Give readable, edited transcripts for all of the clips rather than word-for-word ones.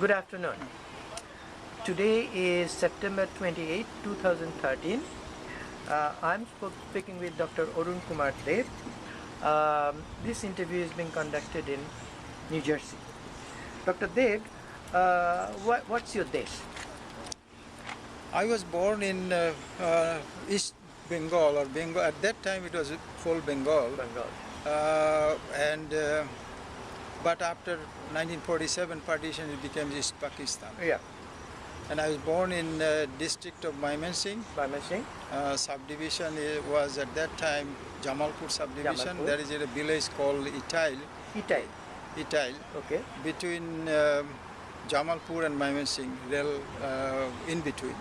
Good afternoon. Today is September 28, 2013. I'm speaking with Dr. Arun Kumar Dey. This interview is being conducted in New Jersey. Dr. Dey, what's your desh? I was born in East Bengal or Bengal. At that time, it was called Bengal. But after 1947 partition, it became East Pakistan. Yeah. And I was born in district of Mymensingh. Subdivision was at that time Jamalpur subdivision. Jamalpur. There is a village called Itail. Itail. Okay. Between Jamalpur and Mymensingh, in between.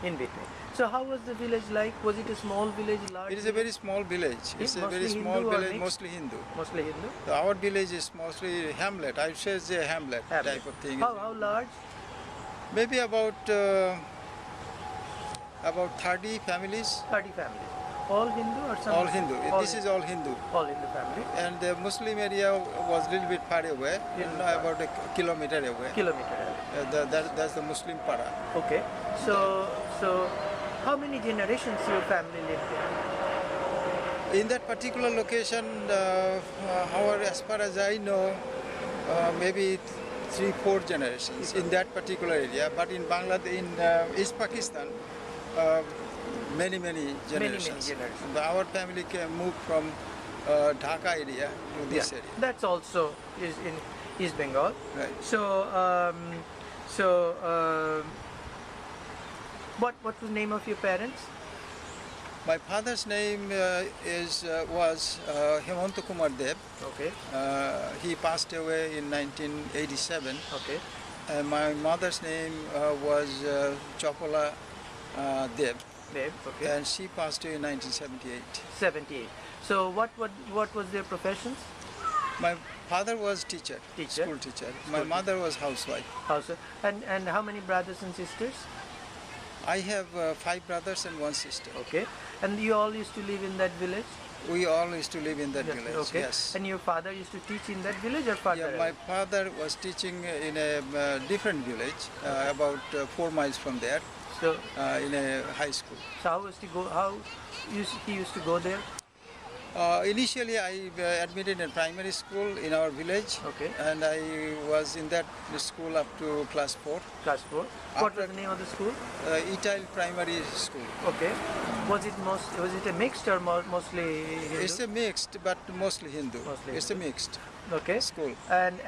So how was the village like? Was it a small village, large? It is a very small village. It's a very small village, mostly Hindu. Mostly Hindu? Our village is mostly hamlet. I would say it's a hamlet type of thing. How large? Maybe about 30 families. 30 families. All Hindu or some? All Hindu. This is all Hindu. All Hindu family. And the Muslim area was a little bit far away, about a kilometer away. That's the Muslim para. Okay. So how many generations your family lived there? In that particular location, as far as I know, maybe 3-4 generations in that particular area. But in Bangladesh, in East Pakistan, many generations. Our family moved from Dhaka area to this area. That's also is in East Bengal. Right. What was the name of your parents? My father's name was Hemant Kumar Dey. Okay. He passed away in 1987. Okay. And my mother's name was Chokola Dey. Okay. And she passed away in 1978. 78. So what was their professions? My father was teacher, school teacher. My mother was housewife. And how many brothers and sisters? I have 5 brothers and 1 sister. Okay. And you all used to live in that village? We all used to live in that village, okay. Yes. And your father used to teach in that village or father? Yeah, my father was teaching in a different village, about 4 miles from there, so, in a high school. So how he used to go there? Initially, I admitted in primary school in our village, okay. And I was in that school up to class 4. Class 4. What was the name of the school? Itail Primary School. Okay. Was it a mixed or mostly Hindu? It's a mixed, but mostly Hindu. It's a mixed. Okay. School. And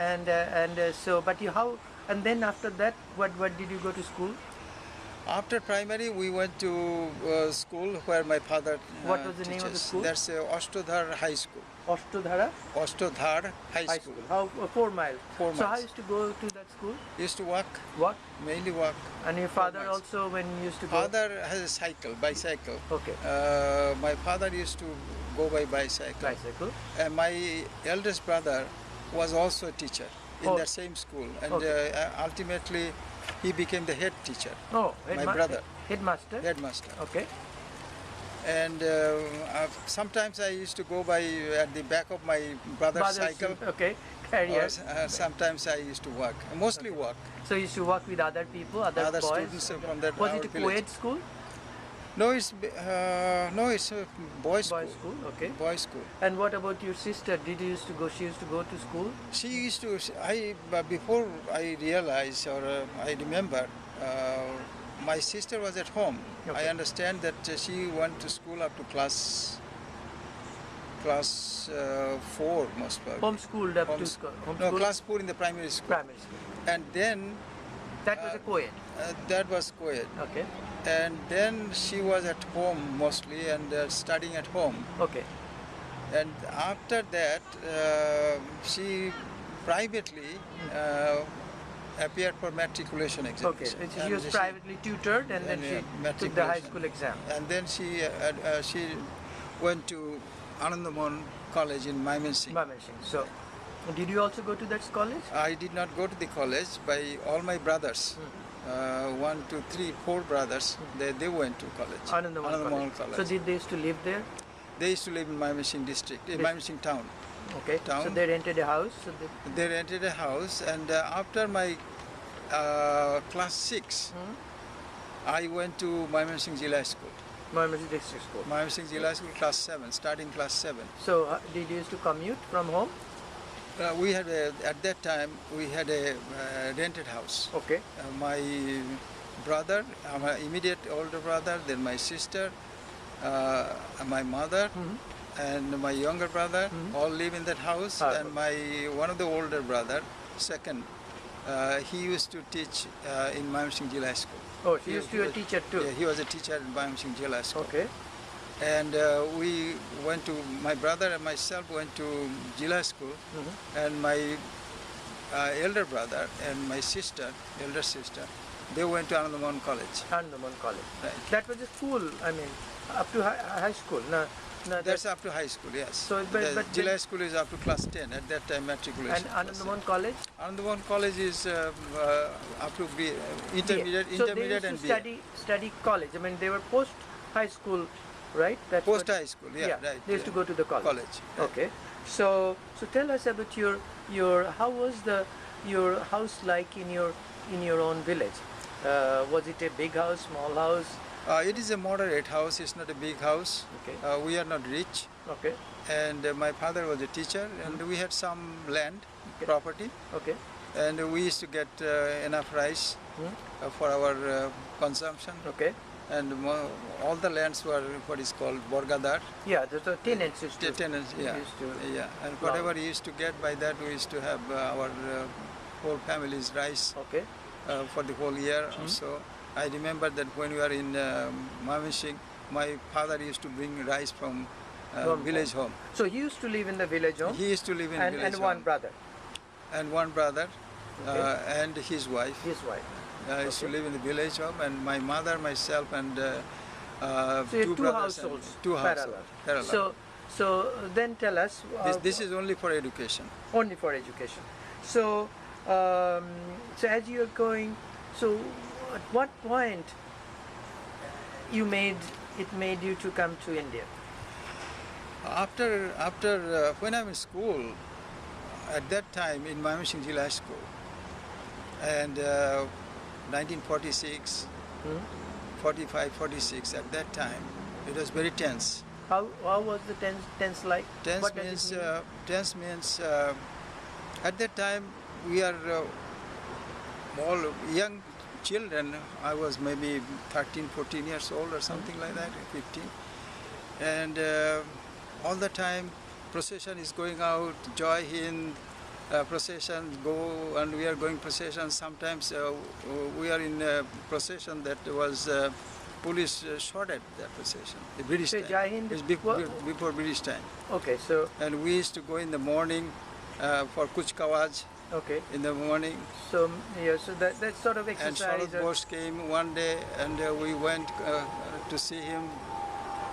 then after that, what did you go to school? After primary, we went to school where my father What was the name of the school? That's Ostodhar High School. Ostodhara? Ostodhar High School. How 4 miles? 4 miles. So how used to go to that school? Used to walk. Walk? Mainly walk. And your father also, when you used to go? Father has a bicycle. Okay. My father used to go by bicycle. And my eldest brother was also a teacher in that same school. And ultimately, he became the head teacher. Oh, my brother. Headmaster? Headmaster. Okay. And sometimes I used to go by at the back of my brother's cycle. Okay. Carrier. Sometimes I used to walk, mostly walk. So you used to walk with other people, other boys? Students from that. Was it a co-ed school? No, it's a boys' school. Boys' school, okay. Boys' school. And what about your sister? She used to go to school? She used to. Before I realized or I remember, my sister was at home. Okay. I understand that she went to school up to class 4, most probably. Homeschooled up to school? No, class 4 in the primary school. Primary school. And then... That was a co-ed? That was co-ed. Okay. And then she was at home mostly and studying at home. Okay. And after that, she privately appeared for matriculation examination. Okay, so she was privately tutored and then she took the high school exam. And then she went to Anandamohan College in Mymensingh. So, did you also go to that college? I did not go to the college. By all my brothers, 1, 2, 3, 4 brothers, they went to college. Anandamohan College. So did they used to live there? They used to live in Mymensingh district, in Mymensingh town. Okay. Town. So they rented a house? They rented a house, and after my class 6, I went to Mymensingh Jila School. Mymensingh District School. Mymensingh Jila School, class 7, starting class 7. So did you used to commute from home? We had at that time we had a rented house. Okay. My brother, my immediate older brother, then my sister, my mother, and my younger brother all live in that house. And my one of the older brother, second, he used to teach in Mymensingh Jila School. Oh, he used to be a teacher too. Yeah, he was a teacher in Mymensingh Jila School. Okay. And we went to, my brother and myself went to Jila School, and my elder brother and my sister, elder sister, they went to Anandamon College. Anandamon College. Right. That was a school, I mean, up to high school. No, That's up to high school, yes. So, the Jila School is up to class 10 at that time, matriculation. And Anandamon College? Anandamon College is up to intermediate, so intermediate they and used to study college. I mean, they were post high school, right? That's post high school, yeah, right. They used to go to the college. Right. Okay. So tell us about your how was your house like in your own village? Was it a big house, small house? It is a moderate house. It's not a big house. Okay. We are not rich. Okay. And my father was a teacher, and we had some land, property. Okay. And we used to get enough rice for our consumption. Okay. And all the lands were what is called borgadar. Yeah, the tenants used to. Tenants, yeah. Used to Yeah, and whatever we used to get by that, we used to have our whole family's rice Okay. for the whole year. So I remember that when we were in Mymensingh, my father used to bring rice from village home. So he used to live in the village home. He used to live in village and home. one brother. And one brother, Okay. and his wife. His wife. Used to live in the village home, and my mother, myself, and So you have two households. Two households. Parallel. So then tell us. This is only for education. Only for education. So so as you are going, so at what point it made you to come to India? After when I'm in school, at that time in Mymensingh Jila School, and 1946, 45, 46, at that time, it was very tense. How was the tense like? Tense What does means, it mean? tense means at that time we are all young children. I was maybe 13, 14 years old or something like that, 15. And all the time procession is going out, Joy Hind, procession go, and we are going procession. Sometimes we are in a procession that was police shot at that procession. The British So time. Jai Hind It's before British time. Okay, so And we used to go in the morning for Kuch Kawaj okay, in the morning. so yeah, so that sort of And exercise. Sharad Bose came one day, and we went to see him.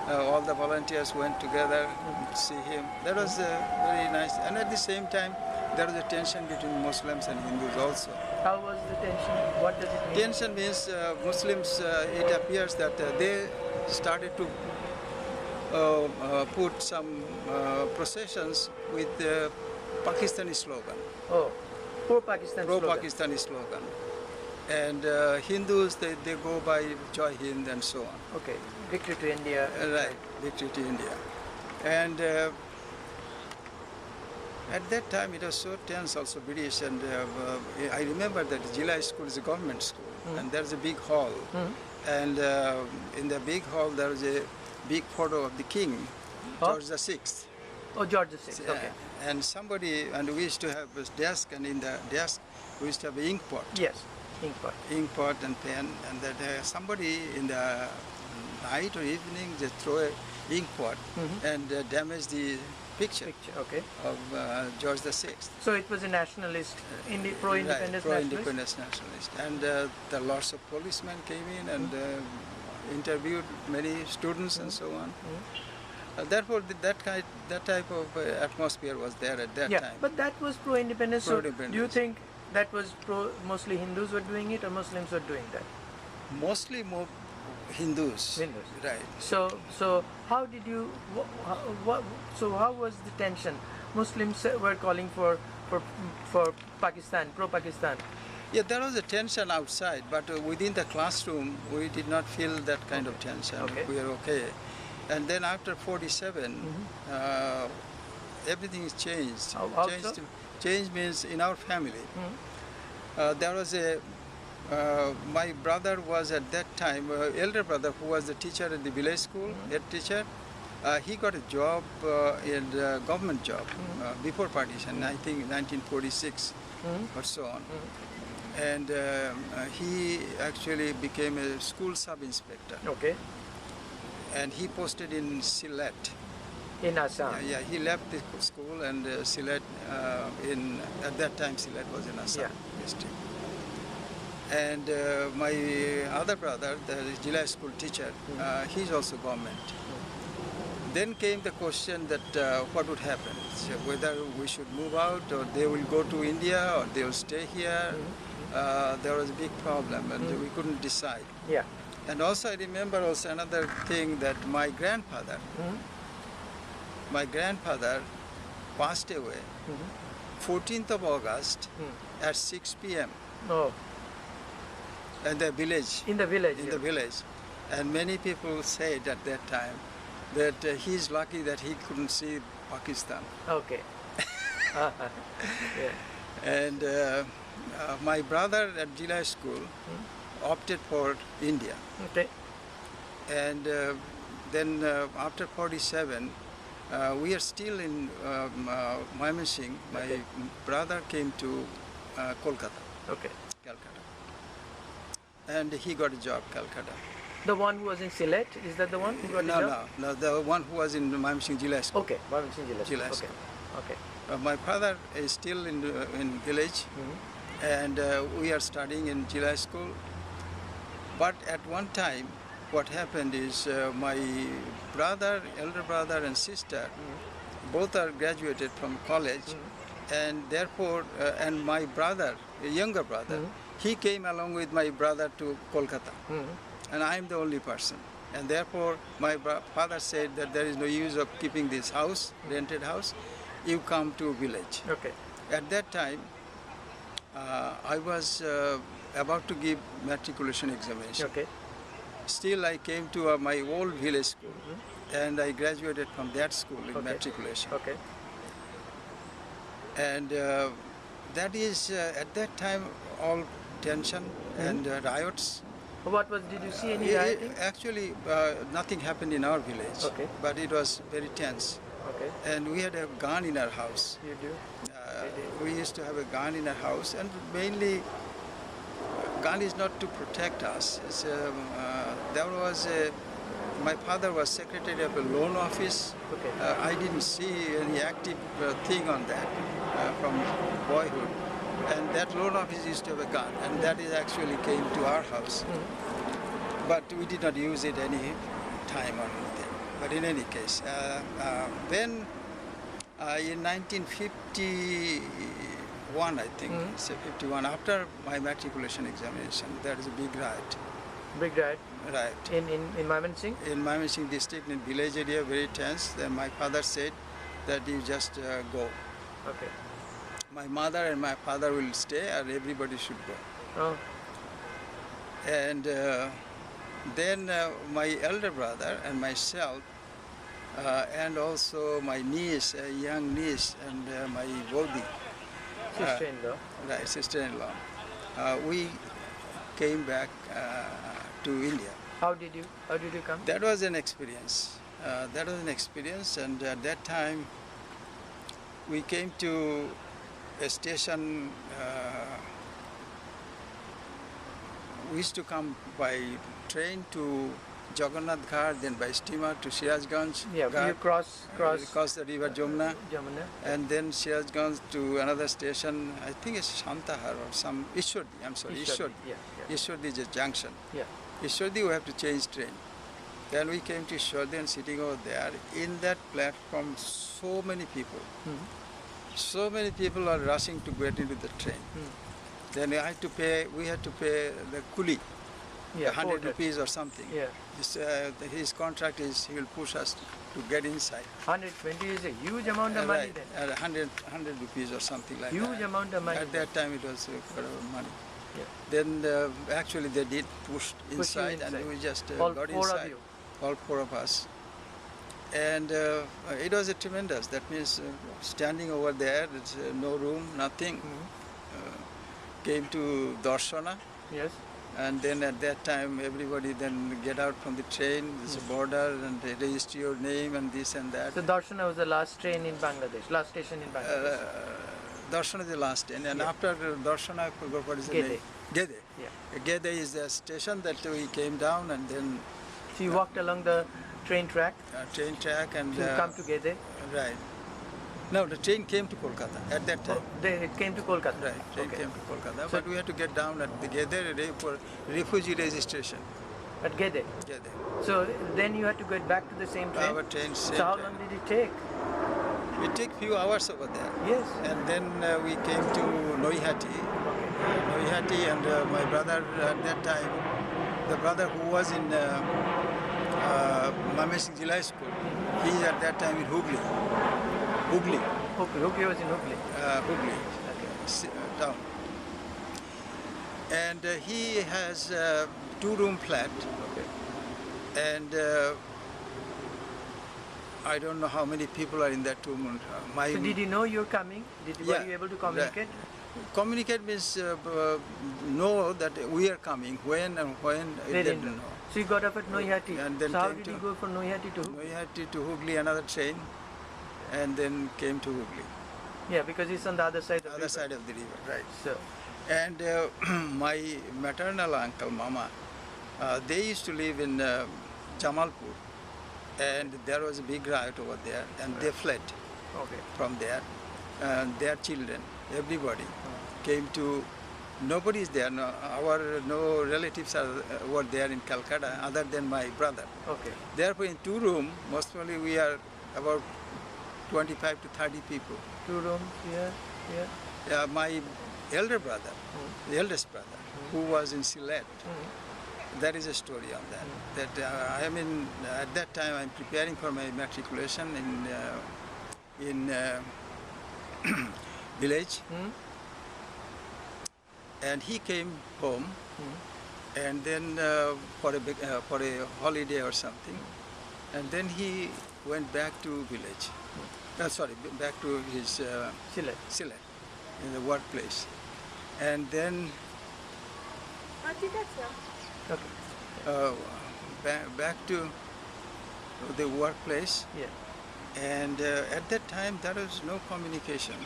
All the volunteers went together to see him. That was very nice. And at the same time, there was a tension between Muslims and Hindus also. How was the tension? What does it mean? Tension means Muslims, it appears that they started to put some processions with Pakistani slogan. Oh, pro-Pakistan slogan. Pro-Pakistani slogan. And Hindus, they go by Joy Hind and so on. Okay, victory to India. Right, victory to India. And at that time it was so tense also, British, and I remember that Jila School is a government school, and there's a big hall. And in the big hall there was a big photo of the king, George VI. Oh, George VI. Okay. And we used to have a desk, and in the desk we used to have an ink pot. Yes, ink pot. Ink pot and pen, and that somebody in the night or evening just throw a ink pot and damage the picture Okay. of George VI. So it was a nationalist, pro-independence Right, nationalist. pro-independence nationalist. And the lots of policemen came in and interviewed many students and so on. Therefore, that type of atmosphere was there at that time. But that was pro-independence. So do you Pro-independence. think that was mostly Hindus were doing it, or Muslims were doing that? Mostly more Hindus. Hindus. Right. So how did you? So how was the tension? Muslims were calling for Pakistan, pro-Pakistan. Yeah, there was a tension outside, but within the classroom, we did not feel that kind of tension. Okay. We were okay. And then after 47, everything is changed. How Changed so? Change means in our family. There was my brother was at that time, elder brother who was the teacher at the village school, head teacher. He got a job in a government job before partition, I think 1946 or so on. And he actually became a school sub-inspector. Okay. And he posted in Sylhet. In Assam. Yeah, he left the school and Sylhet, at that time Sylhet was in Assam district. And my other brother, the Jila school teacher, he's also government. Then came the question that what would happen, so whether we should move out or they will go to India or they will stay here. There was a big problem and we couldn't decide. Yeah. And also I remember also another thing that my grandfather passed away 14th of August at 6 p.m. Oh. in the village. In the village. In the village. And many people said at that time that he's lucky that he couldn't see Pakistan. Okay. Yeah. And my brother at Jila school opted for India. Okay. And then after 47, we are still in Mymensingh. My brother came to Kolkata, Okay. Calcutta. And he got a job, Calcutta. The one who was in Sylhet, is that the one who got the job? No, the one who was in Mymensingh Jila school. Okay. Mymensingh Jila. Jila Okay. school. Okay. My father is still in village, and we are studying in Jila school. But at one time, what happened is my brother, elder brother and sister, both are graduated from college, and therefore, and my brother, a younger brother, he came along with my brother to Kolkata, and I am the only person. And therefore, my father said that there is no use of keeping this house, rented house, you come to village. Okay. At that time, I was about to give matriculation examination. Okay. Still, I came to my old village school, and I graduated from that school in matriculation. Okay. And that is, at that time, all tension and riots. What was, did you see any rioting? Actually, nothing happened in our village, Okay. but it was very tense. Okay. And we had a gun in our house. You do? We used to have a gun in our house, and mainly, gun is not to protect us. It's, there was my father was secretary of a loan office. Okay. I didn't see any active thing on that from boyhood. And that loan office used to have a gun, and that is actually came to our house. But we did not use it any time or anything. But in any case, then in 1951, I think, it's 51, after my matriculation examination, there is a big riot. Big riot? Riot. In Mymensingh? In Mymensingh district, in village area, very tense. Then my father said that you just go. Okay. My mother and my father will stay, and everybody should go. Oh. And then my elder brother and myself, and also my niece, a young niece, and my Bodhi, Sister-in-law? right, sister-in-law, we came back to India. How did you come? That was an experience. And at that time, we came to a station. We used to come by train to Jagannath Ghat, then by steamer to Sirajganj. Yeah, Ghat, you cross the river Jamuna, and then Sirajganj to another station. I think it's Shantahar or some Ishwardi. I'm sorry, Ishwardi. Yeah. Ishwardi is a junction. Yeah. Ishwardi, we have to change train. Then we came to Ishwardi, and sitting over there, in that platform, so many people. So many people are rushing to get into the train. Then we had to pay the kuli, 100 rupees or something. Yeah. His contract is he will push us to get inside. 120 is a huge amount of money then. 100 rupees or something like that. Huge amount of money. At that time it was money. Yeah. Then actually they did push inside, and we just All got four inside. of you. All four of us. And it was a tremendous. That means standing over there, there's no room, nothing. Came to Darshana. Yes. And then at that time, everybody then get out from the train, there's a border, and they register your name and this and that. So Darshana was the last train in Bangladesh, last station in Bangladesh. Darshana is the last train, and after Darshana, I forgot what is the Gede. name. Gede. Yeah. Gede is the station that we came down, and then So you walked along the train track train track and to come to Gede? right. No, the train came to Kolkata at that time. It came to Kolkata? Right, train Okay. came to Kolkata, So- but we had to get down at the Gede for refugee registration. At Gede? Gede. So then you had to get back to the same train? Our train, same So how train. long did it take? It took few hours over there. Yes. And then we came to Noihati. Noihati, and my brother at that time, the brother who was in Mamesing Jilai School, he at that time in Hooghly. Hooghly was in Hooghly. Hooghly Okay. town. And he has a two-room flat. Okay. And I don't know how many people are in that room. So did you know you're coming? Were you able to communicate? Communicate means know that we are coming. When and when, They they didn't don't know. know. So you got up at Noihati. And then so how came did to- you go from Noihati to Hooghly? Noihati to Hooghly, another train, and then came to Hooghly, Yeah, because it's on the other side of the other river. side of the river, right. So, And my maternal uncle, Mama, they used to live in Jamalpur, and there was a big riot over there, and they fled okay. from there. And their children, everybody, came to. Nobody is there. No relatives were there in Calcutta other than my brother. Okay. Therefore, in two room, most probably we are about 25 to 30 people. 2 rooms, yeah. My elder brother, the eldest brother, who was in Sylhet, there is a story on that. That I mean, at that time, I'm preparing for my matriculation in village, and he came home, and then for a holiday or something, and then he went back to village. Back to his Sylhet, in the workplace, and then Okay. back to the workplace. Yeah. And at that time, there was no communication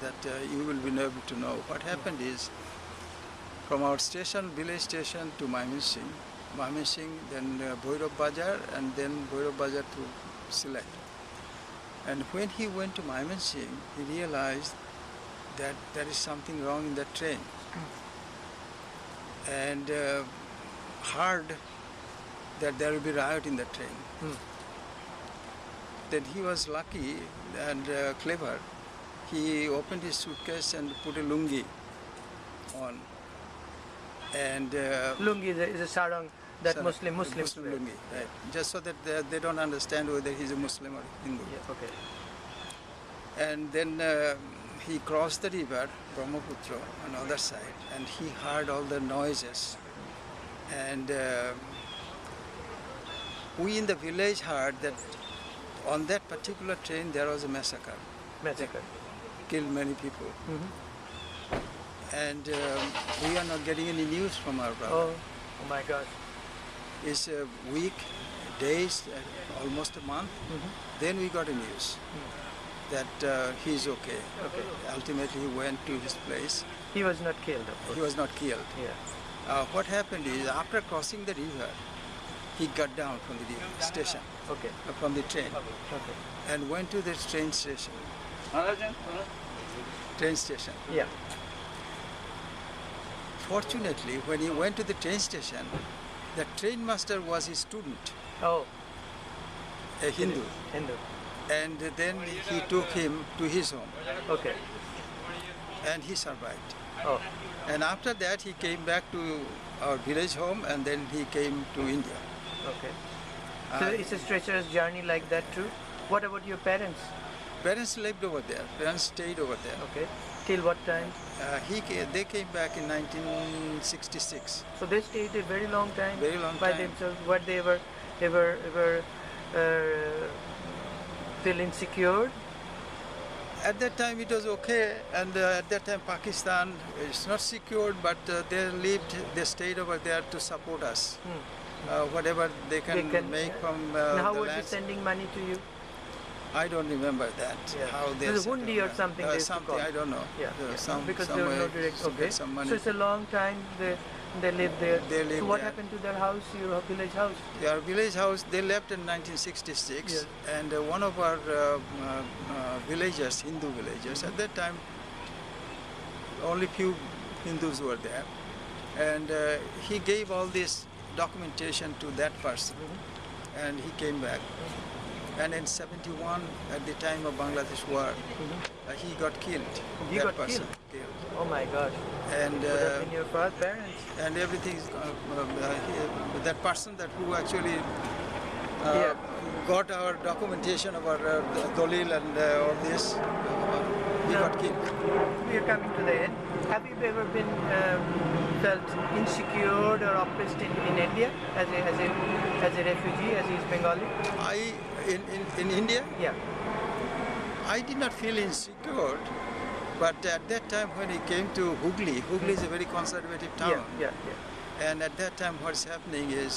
that you will be able to know. What happened is, from our station, village station to Mymensingh, then Bhairab Bazar, and then Bhairab Bazar to Sylhet. And when he went to Mymensingh, he realized that there is something wrong in that train. And heard that there will be riot in the train. Then he was lucky and clever. He opened his suitcase and put a lungi on. And Lungi is a sarong that sarong, Muslims Muslim wear. lungi, right? Just so that they don't understand whether he's a Muslim or Hindu. Yeah, okay. And then he crossed the river, Brahmaputra, on the other side, and he heard all the noises. And we in the village heard that on that particular train there was a massacre. Massacre. Killed many people. And we are not getting any news from our brother. Oh my God. It's a week, days, almost a month. Then we got a news that he's okay. Okay. Ultimately, he went to his place. He was not killed, of course. He was not killed. Yeah. What happened is, after crossing the river, he got down from the station, Okay. from the train, Okay. and went to the train station. Train station. Yeah. Fortunately, when he went to the train station, the train master was his student, Oh. a Hindu. Hindu. And then he took him to his home, Okay. and he survived. Oh. And after that, he came back to our village home, and then he came to India. Okay. So it's a treacherous journey like that too. What about your parents? Parents lived over there. Parents stayed over there. Okay. Till what time? They came back in 1966. So they stayed a very long time. Very long by time. themselves. What they ever feel insecure? At that time it was okay, and at that time Pakistan is not secured, but they stayed over there to support us. Whatever they can make from and how the were they lands. sending money to you? I don't remember that. Yeah. How they There's a hundi or something they used to something call. I don't know. Yeah, because there some was no way direct. to Okay, get some money. so it's a long time they lived there. They lived so what there. happened to their house, your village house? Our village house, they left in 1966, Yes. and one of our villagers, Hindu villagers, at that time only few Hindus were there, and he gave all this documentation to that person, and he came back. And in 71, at the time of Bangladesh war, he got killed. He that got person killed? Oh my God. And Would have been your parents. and everything is, that person that who actually Yeah. got our documentation of our Dolil and all this, he Now, got killed. we are coming to the end. Have you ever been felt insecure or oppressed in India as a refugee, as East Bengali? In India, Yeah. I did not feel insecure, but at that time when he came to Hooghly is a very conservative town. Yeah. And at that time what's happening is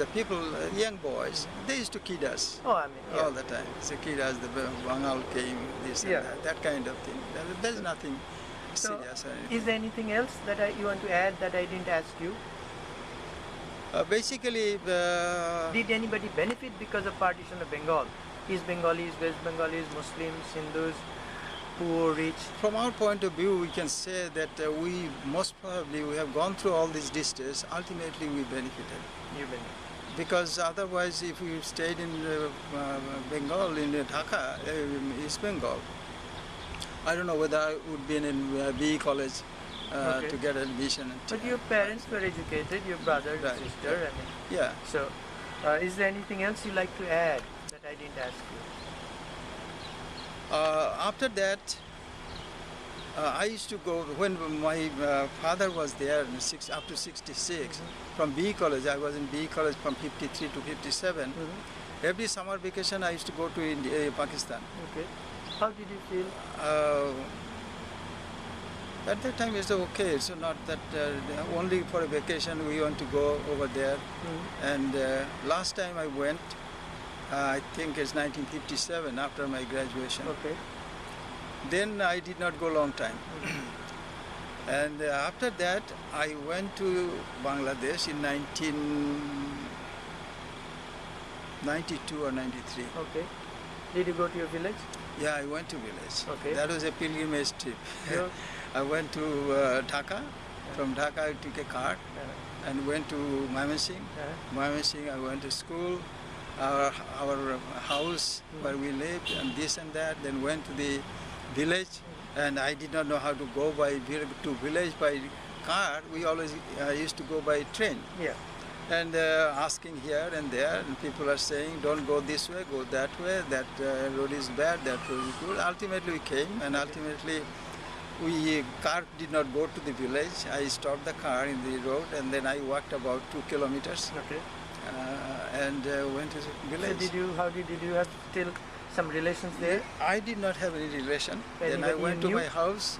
the people, young boys, they used to kid us. Oh, I mean, yeah. All the time. So kid us, the Bengal came, this Yeah. and that kind of thing. There's nothing So, serious or anything. is there anything else that you want to add that I didn't ask you? Basically, Did anybody benefit because of partition of Bengal? East Bengalis, West Bengalis, Muslims, Hindus, poor, rich? from our point of view, we can say that we most probably we have gone through all these distress. Ultimately, we benefited. You benefit. Because otherwise, if we stayed in Bengal, in Dhaka, East Bengal, I don't know whether I would be in BE college Okay. to get admission. But your parents were educated, your brother, Right, sister, I mean. Yeah. So, is there anything else you like to add that I didn't ask you? After that, I used to go, when my father was there up to 66, from BE college, I was in BE college from 53 to 57. Every summer vacation I used to go to India, Pakistan. Okay. How did you feel? At that time it's okay, so not that only for a vacation we want to go over there. And last time I went, I think it's 1957 after my graduation. Okay. Then I did not go long time. And after that I went to Bangladesh in 1992 or 93. Okay. Did you go to your village? Yeah, I went to village. Okay. That was a pilgrimage trip. Yeah. I went to Dhaka. From Dhaka I took a car and went to Mymensingh. Mymensingh I went to school, our house where we lived, and this and that. Then went to the village, and I did not know how to go to village by car. We always used to go by train. Yeah. And asking here and there, and people are saying, don't go this way, go that way, that road is bad, that road is good. Ultimately we came, and ultimately car did not go to the village. I stopped the car in the road, and then I walked about 2 kilometers Okay. and went to the village. So did you have still some relations there? I did not have any relation. Then I Anybody went you to knew? my house.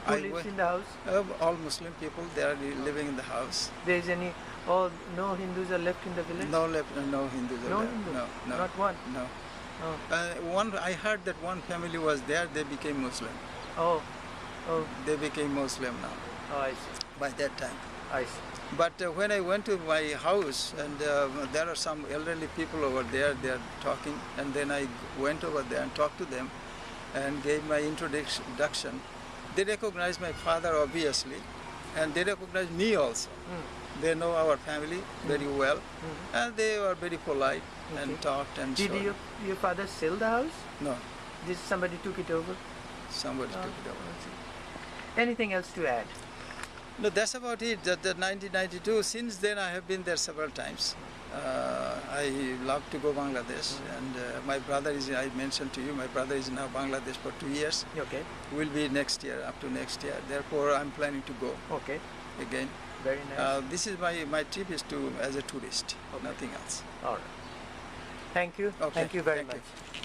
Who lives in the house? All Muslim people, they are living in the house. There is no Hindus are left in the village? No Hindus are No left. Hindus? No. Not one? No. Oh. I heard that one family was there, they became Muslim. Oh. They became Muslim now, Oh, I see. by that time. I see. But when I went to my house, and there are some elderly people over there, they are talking, and then I went over there and talked to them and gave my introduction. They recognized my father, obviously, and they recognized me also. They know our family very well, and they were very polite and talked and Did showed. your father sell the house? No, Did somebody took it over? somebody took it over. Anything else to add? No, that's about it. That 1992. Since then, I have been there several times. I love to go Bangladesh, and my brother is. I mentioned to you, my brother is now Bangladesh for 2 years. Okay. Will be next year, up to next year. Therefore, I'm planning to go. Okay. Again. Very nice. This is my trip is to as a tourist, Okay. nothing else. All right. Thank you. Okay. Thank you very Thank you. much.